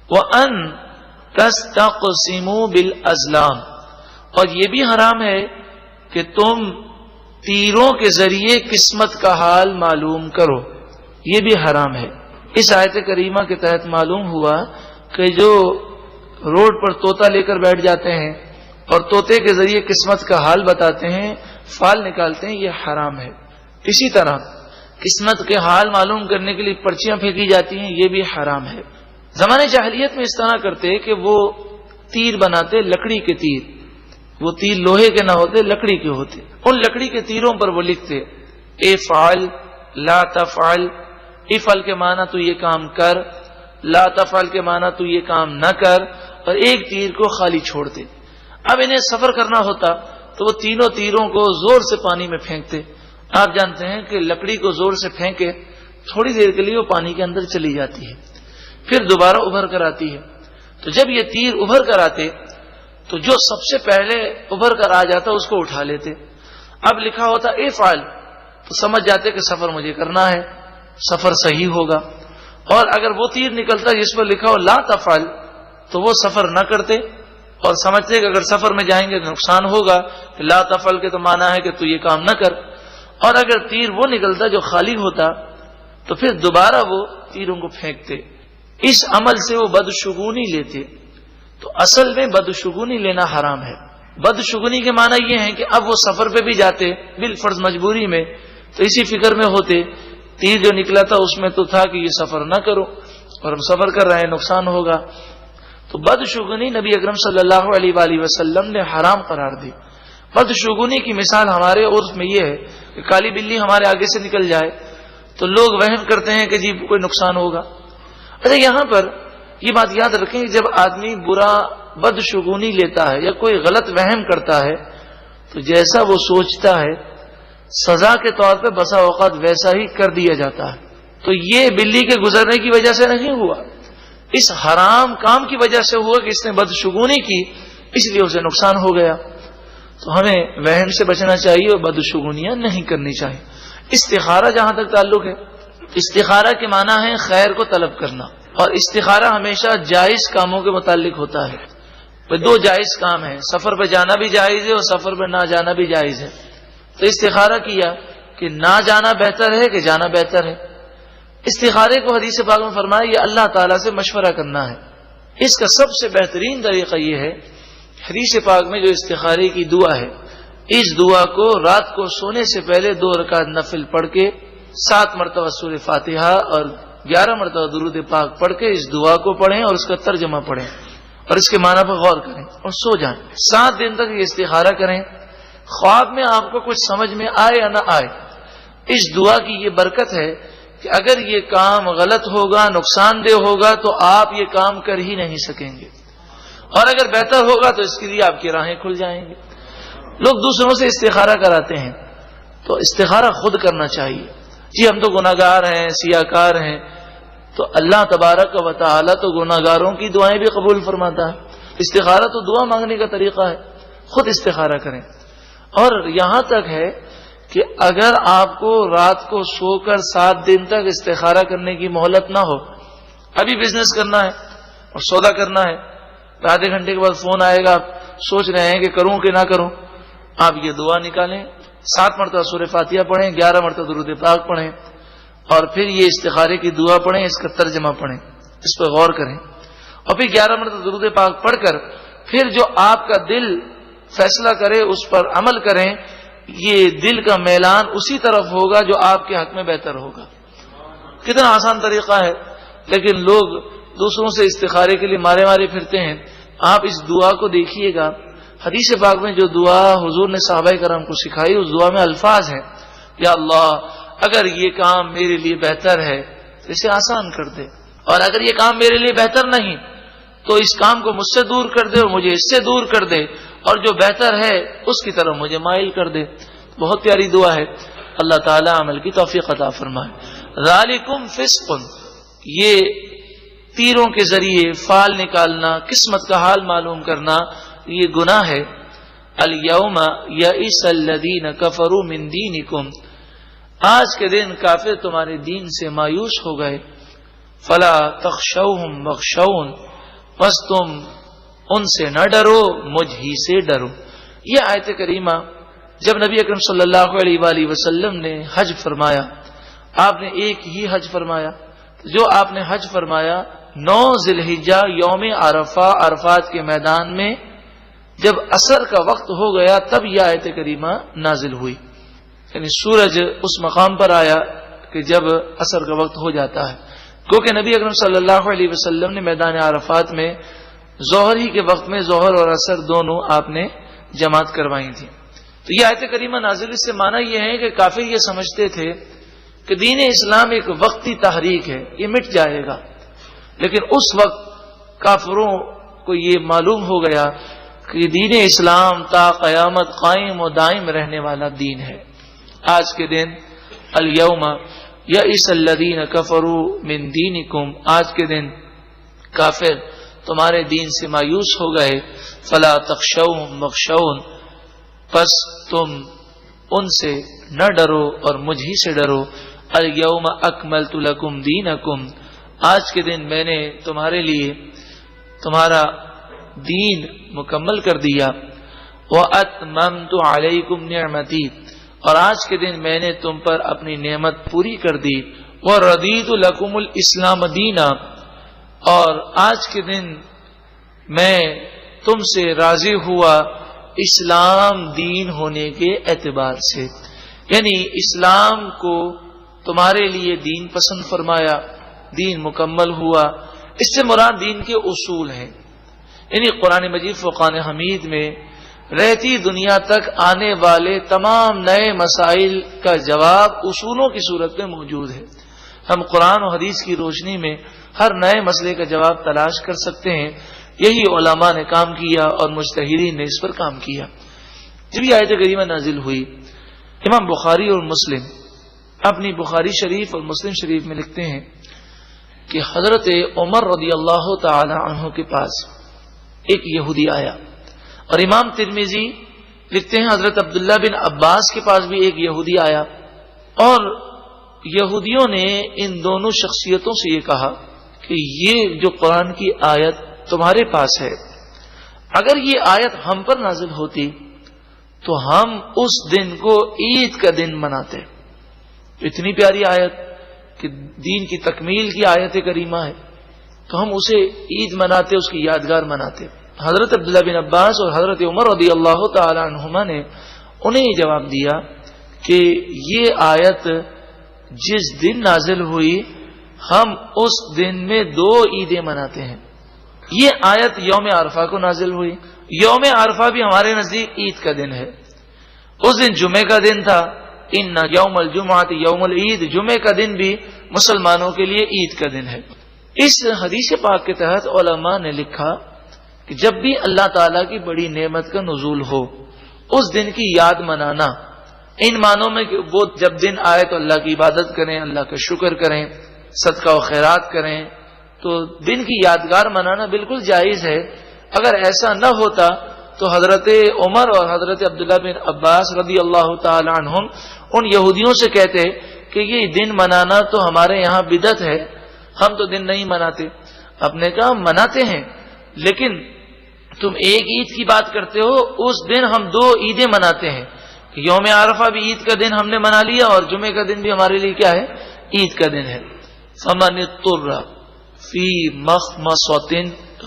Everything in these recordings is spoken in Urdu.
وَأَن تَسْتَقْسِمُوا بِالْأَزْلَامِ، اور یہ بھی حرام ہے کہ تم تیروں کے ذریعے قسمت کا حال معلوم کرو، یہ بھی حرام ہے۔ اس آیت کریمہ کے تحت معلوم ہوا کہ جو روڈ پر طوطا لے کر بیٹھ جاتے ہیں اور طوطے کے ذریعے قسمت کا حال بتاتے ہیں، فال نکالتے ہیں، یہ حرام ہے۔ اسی طرح قسمت کے حال معلوم کرنے کے لیے پرچیاں پھینکی جاتی ہیں، یہ بھی حرام ہے۔ زمانے جاہلیت میں اس طرح کرتے کہ وہ تیر بناتے، لکڑی کے تیر، وہ تیر لوہے کے نہ ہوتے، لکڑی کے ہوتے، ان لکڑی کے تیروں پر وہ لکھتے افعل لا تفعل، افعل کے معنی تو یہ کام کر، لا تفعل کے معنی تو یہ کام نہ کر، اور ایک تیر کو خالی چھوڑتے۔ اب انہیں سفر کرنا ہوتا تو وہ تینوں تیروں کو زور سے پانی میں پھینکتے۔ آپ جانتے ہیں کہ لکڑی کو زور سے پھینکے تھوڑی دیر کے لیے وہ پانی کے اندر چلی جاتی ہے، پھر دوبارہ ابھر کر آتی ہے۔ تو جب یہ تیر ابھر کر آتے تو جو سب سے پہلے ابھر کر آ جاتا اس کو اٹھا لیتے۔ اب لکھا ہوتا افعل تو سمجھ جاتے کہ سفر مجھے کرنا ہے، سفر صحیح ہوگا، اور اگر وہ تیر نکلتا جس پر لکھا ہو لا تفعل تو وہ سفر نہ کرتے اور سمجھتے کہ اگر سفر میں جائیں گے تو نقصان ہوگا، کہ لا تفعل کے تو معنی ہے کہ تو یہ کام نہ کر، اور اگر تیر وہ نکلتا جو خالی ہوتا تو پھر دوبارہ وہ تیروں کو پھینکتے۔ اس عمل سے وہ بدشگونی لیتے۔ تو اصل میں بدشگونی لینا حرام ہے۔ بدشگونی کے معنی یہ ہے کہ اب وہ سفر پہ بھی جاتے بالفرض مجبوری میں، تو اسی فکر میں ہوتے تیر جو نکلا تھا اس میں تو تھا کہ یہ سفر نہ کرو، اور ہم سفر کر رہے ہیں، نقصان ہوگا۔ تو بدشگونی نبی اکرم صلی اللہ علیہ وآلہ وسلم نے حرام قرار دی۔ بدشگونی کی مثال ہمارے عرف میں یہ ہے کہ کالی بلی ہمارے آگے سے نکل جائے تو لوگ وہم کرتے ہیں کہ جی کوئی نقصان ہوگا۔ اچھا، یہاں پر یہ بات یاد رکھیں کہ جب آدمی برا بدشگونی لیتا ہے یا کوئی غلط وہم کرتا ہے تو جیسا وہ سوچتا ہے سزا کے طور پہ بسا اوقات ویسا ہی کر دیا جاتا ہے۔ تو یہ بلی کے گزرنے کی وجہ سے نہیں ہوا، اس حرام کام کی وجہ سے ہوا کہ اس نے بدشگونی کی، اس لیے اسے نقصان ہو گیا۔ تو ہمیں وہم سے بچنا چاہیے اور بدشگونیاں نہیں کرنی چاہیے۔ استخارہ جہاں تک تعلق ہے، استخارہ کے معنی ہے خیر کو طلب کرنا، اور استخارہ ہمیشہ جائز کاموں کے متعلق ہوتا ہے۔ دو جائز کام ہیں، سفر پہ جانا بھی جائز ہے اور سفر پہ نہ جانا بھی جائز ہے۔ تو استخارہ کیا کہ نہ جانا بہتر ہے کہ جانا بہتر ہے۔ استخارے کو حدیث پاک میں فرمایا یہ اللہ تعالیٰ سے مشورہ کرنا ہے۔ اس کا سب سے بہترین طریقہ یہ ہے، حدیث پاک میں جو استخارے کی دعا ہے، اس دعا کو رات کو سونے سے پہلے 2 رکعت نفل پڑھ کے 7 مرتبہ سورہ فاتحہ اور 11 مرتبہ درود پاک پڑھ کے اس دعا کو پڑھیں اور اس کا ترجمہ پڑھیں اور اس کے معنی پر غور کریں اور سو جائیں۔ 7 دن تک یہ استخارہ کریں، خواب میں آپ کو کچھ سمجھ میں آئے یا نہ آئے، اس دعا کی یہ برکت ہے کہ اگر یہ کام غلط ہوگا، نقصان دہ ہوگا تو آپ یہ کام کر ہی نہیں سکیں گے، اور اگر بہتر ہوگا تو اس کے لیے آپ کی راہیں کھل جائیں گے۔ لوگ دوسروں سے استخارہ کراتے ہیں، تو استخارہ خود کرنا چاہیے۔ جی ہم تو گناہگار ہیں، سیاہکار ہیں، تو اللہ تبارک و تعالی تو گناہگاروں کی دعائیں بھی قبول فرماتا ہے۔ استخارہ تو دعا مانگنے کا طریقہ ہے، خود استخارہ کریں۔ اور یہاں تک ہے کہ اگر آپ کو رات کو سو کر 7 دن تک استخارہ کرنے کی مہلت نہ ہو، ابھی بزنس کرنا ہے اور سودا کرنا ہے، آدھے گھنٹے کے بعد فون آئے گا، آپ سوچ رہے ہیں کہ کروں کہ نہ کروں، آپ یہ دعا نکالیں، 7 مرتبہ سورہ فاتحہ پڑھیں، 11 مرتبہ درود پاک پڑھیں، اور پھر یہ استخارے کی دعا پڑھیں، اس کا ترجمہ پڑھیں، اس پر غور کریں، اور پھر 11 مرتبہ درود پاک پڑھ کر پھر جو آپ کا دل فیصلہ کرے اس پر عمل کریں۔ یہ دل کا میلان اسی طرف ہوگا جو آپ کے حق میں بہتر ہوگا۔ کتنا آسان طریقہ ہے، لیکن لوگ دوسروں سے استخارے کے لیے مارے مارے پھرتے ہیں۔ آپ اس دعا کو دیکھیے گا، حدیث پاک میں جو دعا حضور نے صحابہ کرام کو سکھائی اس دعا میں الفاظ ہیں، یا اللہ اگر یہ کام میرے لیے بہتر ہے تو اسے آسان کر دے، اور اگر یہ کام میرے لیے بہتر نہیں تو اس کام کو مجھ سے دور کر دے اور مجھے اس سے دور کر دے، اور جو بہتر ہے اس کی طرف مجھے مائل کر دے۔ بہت پیاری دعا ہے، اللہ تعالی عمل کی توفیق عطا فرمائے۔ ذالکم فسق، یہ تیروں کے ذریعے فال نکالنا، قسمت کا حال معلوم کرنا، یہ گناہ ہے۔ الیوم یئس الذین کفروا من دینکم، آج کے دن کافر تمہارے دین سے مایوس ہو گئے۔ فلا تخشوہم واخشون، بس تم ان سے نہ ڈرو، مجھ ہی سے ڈرو۔ یہ آیت کریمہ جب نبی اکرم صلی اللہ علیہ وآلہ وسلم نے حج فرمایا، آپ نے ایک ہی حج فرمایا، جو آپ نے حج فرمایا 9 ذی الحجہ یوم عرفہ، عرفات کے میدان میں جب عصر کا وقت ہو گیا تب یہ آیت کریمہ نازل ہوئی، یعنی سورج اس مقام پر آیا کہ جب عصر کا وقت ہو جاتا ہے، کیونکہ نبی اکرم صلی اللہ علیہ وسلم نے میدان عرفات میں ظہر ہی کے وقت میں ظہر اور عصر دونوں آپ نے جماعت کروائی تھی۔ تو یہ آیت کریمہ نازل اس سے معنی یہ ہے کہ کافر یہ سمجھتے تھے کہ دین اسلام ایک وقتی تحریک ہے، یہ مٹ جائے گا، لیکن اس وقت کافروں کو یہ معلوم ہو گیا کہ دین اسلام تا قیامت قائم و دائم رہنے والا دین ہے۔ آج کے دن الیوم یئس الذین کفروا من دینکم، آج کے دن کافر تمہارے دین سے مایوس ہو گئے، فلا تخشوہم واخشون، پس تم ان سے نہ ڈرو اور مجھ ہی سے ڈرو۔ الیوم اکملت لکم دینکم، آج کے دن میں نے تمہارے لیے تمہارا دین مکمل کر دیا۔ واتممت علیکم نعمتی، اور آج کے دن میں نے تم پر اپنی نعمت پوری کر دی۔ وردیت لکم الاسلام دینا، اور آج کے دن میں تم سے راضی ہوا اسلام دین ہونے کے اعتبار سے، یعنی اسلام کو تمہارے لیے دین پسند فرمایا، دین مکمل ہوا۔ اس سے مراد دین کے اصول ہیں، یعنی قرآن مجید فرقان حمید میں رہتی دنیا تک آنے والے تمام نئے مسائل کا جواب اصولوں کی صورت میں موجود ہے۔ ہم قرآن و حدیث کی روشنی میں ہر نئے مسئلے کا جواب تلاش کر سکتے ہیں، یہی علماء نے کام کیا اور مجتہدین نے اس پر کام کیا۔ جب یہ آیت کریمہ نازل ہوئی، امام بخاری اور مسلم اپنی بخاری شریف اور مسلم شریف میں لکھتے ہیں کہ حضرت عمر رضی اللہ تعالی عنہ کے پاس ایک یہودی آیا، اور امام ترمذی لکھتے ہیں حضرت عبداللہ بن عباس کے پاس بھی ایک یہودی آیا، اور یہودیوں نے ان دونوں شخصیتوں سے یہ کہا کہ یہ جو قرآن کی آیت تمہارے پاس ہے، اگر یہ آیت ہم پر نازل ہوتی تو ہم اس دن کو عید کا دن مناتے۔ اتنی پیاری آیت کہ دین کی تکمیل کی آیت کریمہ ہے، تو ہم اسے عید مناتے، اس کی یادگار مناتے۔ حضرت عبداللہ بن عباس اور حضرت عمر رضی اللہ تعالی عنہما نے انہیں یہ جواب دیا کہ یہ آیت جس دن نازل ہوئی ہم اس دن میں 2 عیدیں مناتے ہیں۔ یہ آیت یوم عرفہ کو نازل ہوئی، یوم عرفہ بھی ہمارے نزدیک عید کا دن ہے، اس دن جمعے کا دن تھا، ان یوم الجمعۃ یوم العید، جمعے کا دن بھی مسلمانوں کے لیے عید کا دن ہے۔ اس حدیث پاک کے تحت علماء نے لکھا کہ جب بھی اللہ تعالیٰ کی بڑی نعمت کا نزول ہو اس دن کی یاد منانا، ان معنوں میں کہ وہ جب دن آئے تو اللہ کی عبادت کریں، اللہ کا شکر کریں، صدقہ و خیرات کریں، تو دن کی یادگار منانا بالکل جائز ہے۔ اگر ایسا نہ ہوتا تو حضرت عمر اور حضرت عبداللہ بن عباس رضی اللہ تعالی عنہم ان یہودیوں سے کہتے کہ یہ دن منانا تو ہمارے یہاں بدعت ہے، ہم تو دن نہیں مناتے۔ اب نے کہا مناتے ہیں، لیکن تم ایک عید کی بات کرتے ہو، اس دن ہم 2 عیدیں مناتے ہیں، یوم عرفہ بھی عید کا دن ہم نے منا لیا اور جمعے کا دن بھی ہمارے لیے کیا ہے؟ عید کا دن ہے۔ فمن اضطر فی مخمصۃ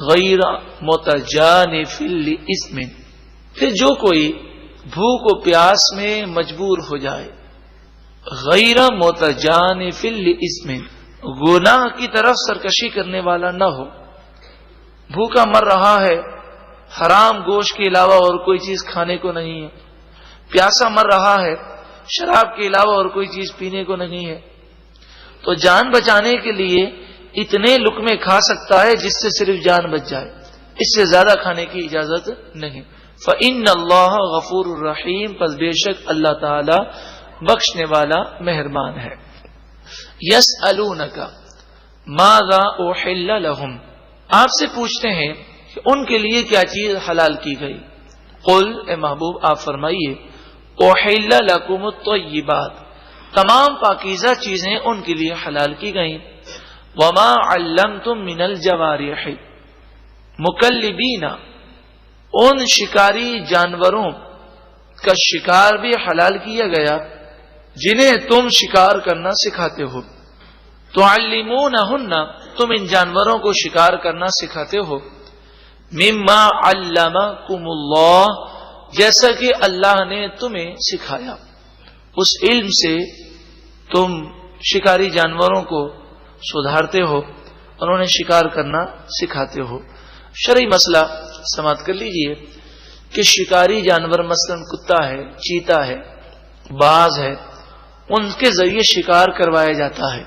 غیر متجانف لإثم، پھر جو کوئی بھوک و پیاس میں مجبور ہو جائے، غیر متجانف لإثم، گناہ کی طرف سرکشی کرنے والا نہ ہو، بھوکا مر رہا ہے، حرام گوشت کے علاوہ اور کوئی چیز کھانے کو نہیں ہے، پیاسا مر رہا ہے، شراب کے علاوہ اور کوئی چیز پینے کو نہیں ہے، تو جان بچانے کے لیے اتنے لقمے کھا سکتا ہے جس سے صرف جان بچ جائے، اس سے زیادہ کھانے کی اجازت نہیں۔ فإن اللہ غفور الرحیم، پس بے شک اللہ تعالی بخشنے والا مہربان ہے۔ یسألونک ماذا احل لهم، آپ سے پوچھتے ہیں کہ ان کے لیے کیا چیز حلال کی گئی۔ قل، اے محبوب آپ فرمائیے، احل لکم الطیبات، تمام پاکیزہ چیزیں ان کے لیے حلال کی گئیں۔ وما علمتم من الجوارح، مکلبین، ان شکاری جانوروں کا شکار بھی حلال کیا گیا جنہیں تم شکار کرنا سکھاتے ہو. تعلمونہن، تم ان جانوروں کو شکار کرنا سکھاتے ہو. مما علمکم اللہ، جیسا کہ اللہ نے تمہیں سکھایا، اس علم سے تم شکاری جانوروں کو سدھارتے ہو اور انہیں شکار کرنا سکھاتے ہو. شرعی مسئلہ سماعت کر لیجئے کہ شکاری جانور مثلا کتا ہے، چیتا ہے، باز ہے، ان کے ذریعے شکار کروایا جاتا ہے.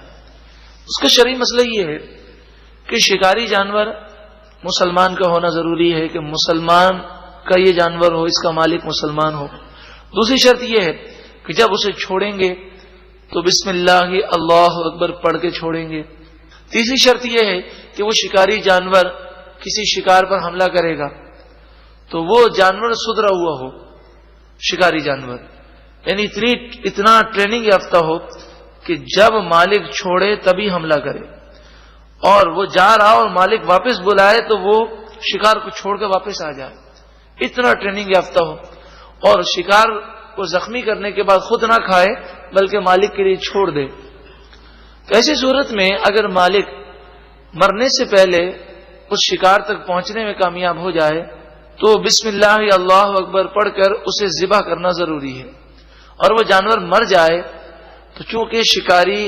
اس کا شرعی مسئلہ یہ ہے کہ شکاری جانور مسلمان کا ہونا ضروری ہے، کہ مسلمان کا یہ جانور ہو، اس کا مالک مسلمان ہو. دوسری شرط یہ ہے کہ جب اسے چھوڑیں گے تو بسم اللہ اللہ اکبر پڑھ کے چھوڑیں گے. تیسری شرط یہ ہے کہ وہ شکاری جانور کسی شکار پر حملہ کرے گا تو وہ جانور سدھرا ہوا ہو، شکاری جانور، یعنی اتنا ٹریننگ یافتہ ہو کہ جب مالک چھوڑے تبھی حملہ کرے، اور وہ جا رہا اور مالک واپس بلائے تو وہ شکار کو چھوڑ کے واپس آ جائے. اتنا ٹریننگ یافتہ ہو اور شکار کو زخمی کرنے کے بعد خود نہ کھائے بلکہ مالک کے لیے چھوڑ دے. تو ایسی صورت میں اگر مالک مرنے سے پہلے اس شکار تک پہنچنے میں کامیاب ہو جائے تو بسم اللہ اللہ اکبر پڑھ کر اسے ذبح کرنا ضروری ہے. اور وہ جانور مر جائے تو چونکہ شکاری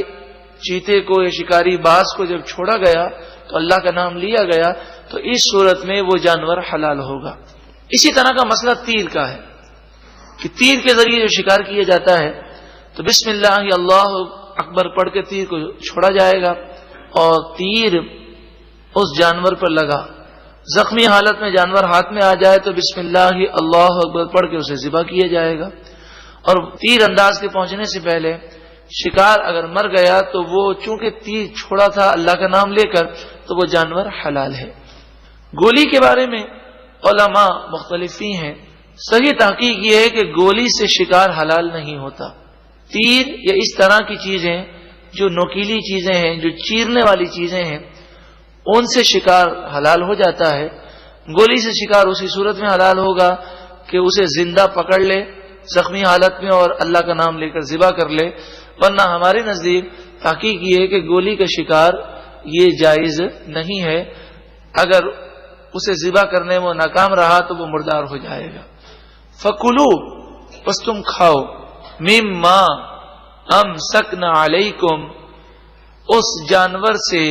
چیتے کو یا شکاری باز کو جب چھوڑا گیا تو اللہ کا نام لیا گیا تو اس صورت میں وہ جانور حلال ہوگا. اسی طرح کا مسئلہ تیر کا ہے کہ تیر کے ذریعے جو شکار کیا جاتا ہے تو بسم اللہ اللہ اکبر پڑھ کے تیر کو چھوڑا جائے گا اور تیر اس جانور پر لگا، زخمی حالت میں جانور ہاتھ میں آ جائے تو بسم اللہ اللہ اکبر پڑھ کے اسے ذبح کیا جائے گا. اور تیر انداز کے پہنچنے سے پہلے شکار اگر مر گیا تو وہ چونکہ تیر چھوڑا تھا اللہ کا نام لے کر تو وہ جانور حلال ہے. گولی کے بارے میں علماء مختلفی ہیں. صحیح تحقیق یہ ہے کہ گولی سے شکار حلال نہیں ہوتا. تیر یا اس طرح کی چیزیں جو نوکیلی چیزیں ہیں، جو چیرنے والی چیزیں ہیں، ان سے شکار حلال ہو جاتا ہے. گولی سے شکار اسی صورت میں حلال ہوگا کہ اسے زندہ پکڑ لے زخمی حالت میں اور اللہ کا نام لے کر ذبح کر لے، ورنہ ہمارے نزدیک تحقیق یہ ہے کہ گولی کا شکار یہ جائز نہیں ہے. اگر اسے ذبح کرنے میں ناکام رہا تو وہ مردار ہو جائے گا. فَكُلُوا، بس تم کھاؤ، مِمَّا أَمْسَكْنَا عَلَيْكُمْ، اس جانور سے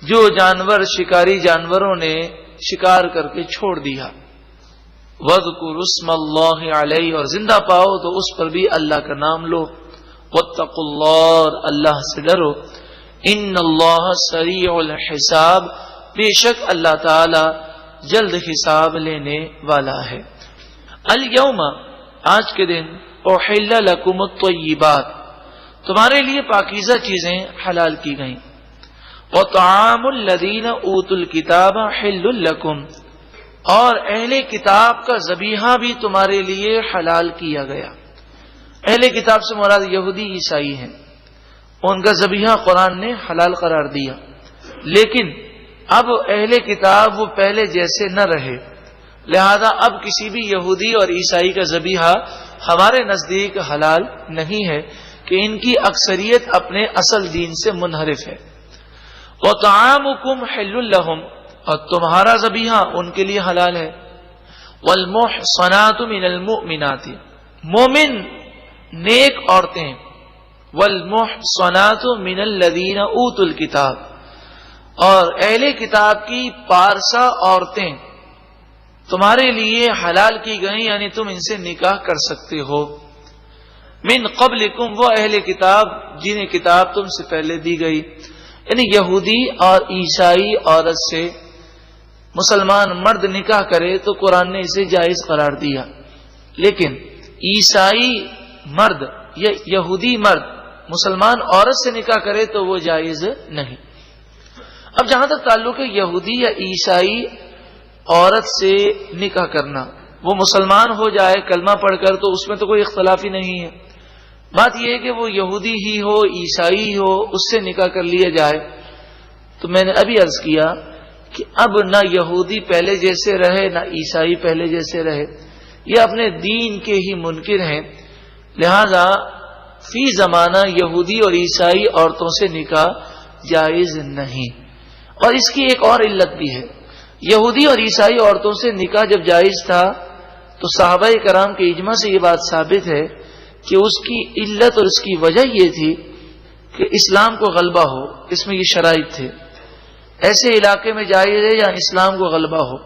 جو جانور شکاری جانوروں نے شکار کر کے چھوڑ دیا. وَاذْكُرُوا اسْمَ اللَّهِ عَلَيْهِ، اور زندہ پاؤ تو اس پر بھی اللہ کا نام لو. وَاتَّقُوا اللَّهَ، اللہ سے ڈرو. إِنَّ اللَّهَ سَرِيعُ الْحِسَابِ، بے شک اللہ تعالی جلد حساب لینے والا ہے. اليوم، آج کے دن، احل لکم الطیبات، تمہارے لیے پاکیزہ چیزیں حلال کی گئیں. وطعام الذین اوتوا الکتاب حل لکم، اور اہل کتاب کا ذبیحہ بھی تمہارے لیے حلال کیا گیا. اہل کتاب سے مراد یہودی عیسائی ہیں، ان کا ذبیحہ قرآن نے حلال قرار دیا. لیکن اب اہل کتاب وہ پہلے جیسے نہ رہے، لہذا اب کسی بھی یہودی اور عیسائی کا ذبیحہ ہمارے نزدیک حلال نہیں ہے کہ ان کی اکثریت اپنے اصل دین سے منحرف ہے. وطعامکم حل لہم، اور تمہارا ذبیحہ ان کے لیے حلال ہے. والمحصنات من المؤمنات، مومن نیک عورتیں. والمحصنات من الذین اوتوا الکتاب، اور اہل کتاب کی پارسا عورتیں تمہارے لیے حلال کی گئیں، یعنی تم ان سے نکاح کر سکتے ہو. من قبلکم، وہ اہل کتاب جنہیں کتاب تم سے پہلے دی گئی، یعنی یہودی اور عیسائی عورت سے مسلمان مرد نکاح کرے تو قرآن نے اسے جائز قرار دیا. لیکن عیسائی مرد یا یہودی مرد مسلمان عورت سے نکاح کرے تو وہ جائز نہیں. اب جہاں تک تعلق ہے یہودی یا عیسائی عورت سے نکاح کرنا، وہ مسلمان ہو جائے کلمہ پڑھ کر تو اس میں تو کوئی اختلاف ہی نہیں ہے. بات یہ ہے کہ وہ یہودی ہی ہو عیسائی ہو، اس سے نکاح کر لیا جائے. تو میں نے ابھی عرض کیا کہ اب نہ یہودی پہلے جیسے رہے نہ عیسائی پہلے جیسے رہے، یہ اپنے دین کے ہی منکر ہیں، لہذا فی زمانہ یہودی اور عیسائی عورتوں سے نکاح جائز نہیں۔ اور اس کی ایک اور علت بھی ہے، یہودی اور عیسائی عورتوں سے نکاح جب جائز تھا تو صحابہ کرام کے اجماع سے یہ بات ثابت ہے کہ اس کی علت اور اس کی وجہ یہ تھی کہ اسلام کو غلبہ ہو، اس میں یہ شرائط تھے، ایسے علاقے میں جائز ہے جہاں اسلام کو غلبہ ہو،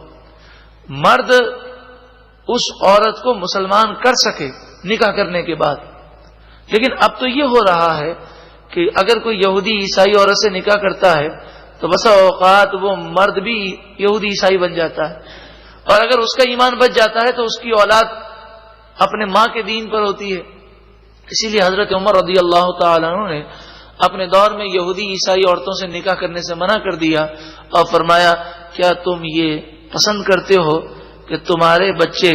مرد اس عورت کو مسلمان کر سکے نکاح کرنے کے بعد۔ لیکن اب تو یہ ہو رہا ہے کہ اگر کوئی یہودی عیسائی عورت سے نکاح کرتا ہے تو بسا اوقات وہ مرد بھی یہودی عیسائی بن جاتا ہے، اور اگر اس کا ایمان بچ جاتا ہے تو اس کی اولاد اپنے ماں کے دین پر ہوتی ہے۔ اسی لیے حضرت عمر رضی اللہ تعالیٰ عنہ نے اپنے دور میں یہودی عیسائی عورتوں سے نکاح کرنے سے منع کر دیا اور فرمایا کیا تم یہ پسند کرتے ہو کہ تمہارے بچے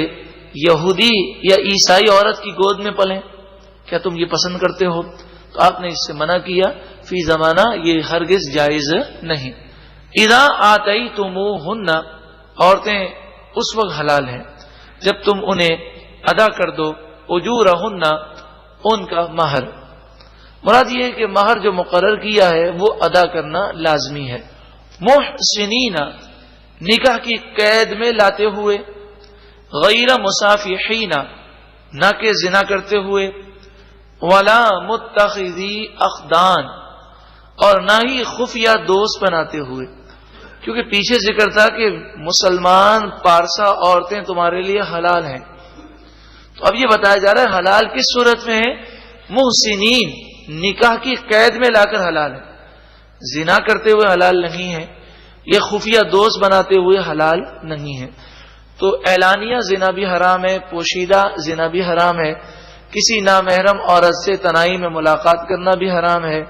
یہودی یا عیسائی عورت کی گود میں پلیں؟ کیا تم یہ پسند کرتے ہو؟ تو آپ نے اس سے منع کیا، فی زمانہ یہ ہرگز جائز نہیں۔ اذا آتیتموہن، عورتیں اس وقت حلال ہیں جب تم انہیں ادا کر دو اجورہن، ان کا مہر۔ مراد یہ ہے کہ مہر جو مقرر کیا ہے وہ ادا کرنا لازمی ہے۔ محسنین، نکاح کی قید میں لاتے ہوئے، غیر مسافحین، نہ کہ زنا کرتے ہوئے، ولا متخذی اخدان، اور نہ ہی خفیہ دوست بناتے ہوئے، کیونکہ پیچھے ذکر تھا کہ مسلمان پارسا عورتیں تمہارے لیے حلال ہیں، تو اب یہ بتایا جا رہا ہے حلال کس صورت میں ہے؟ محسنین، نکاح کی قید میں لا کر حلال ہے، زنا کرتے ہوئے حلال نہیں ہے، یہ خفیہ دوست بناتے ہوئے حلال نہیں ہے۔ تو اعلانیہ زنا بھی حرام ہے، پوشیدہ زنا بھی حرام ہے، کسی نامحرم عورت سے تنہائی میں ملاقات کرنا بھی حرام ہے،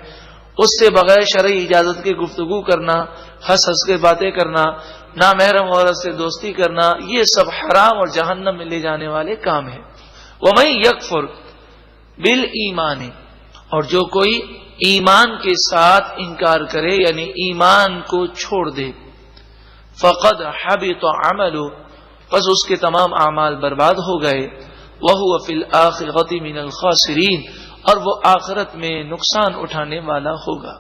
اس سے بغیر شرعی اجازت کے گفتگو کرنا، ہنس ہنس کے باتیں کرنا، نامحرم عورت سے دوستی کرنا، یہ سب حرام اور جہنم میں لے جانے والے کام ہیں۔ وَمَن يَكْفُرْ بِالْإِيمَانِ، اور جو کوئی ایمان کے ساتھ انکار کرے یعنی ایمان کو چھوڑ دے، فَقَدْ حَبِطَ عَمَلُهُ، پس اس کے تمام اعمال برباد ہو گئے، وَهُوَ فِي الْآخِرَةِ مِنَ الْخَاسِرِينَ، اور وہ آخرت میں نقصان اٹھانے والا ہوگا۔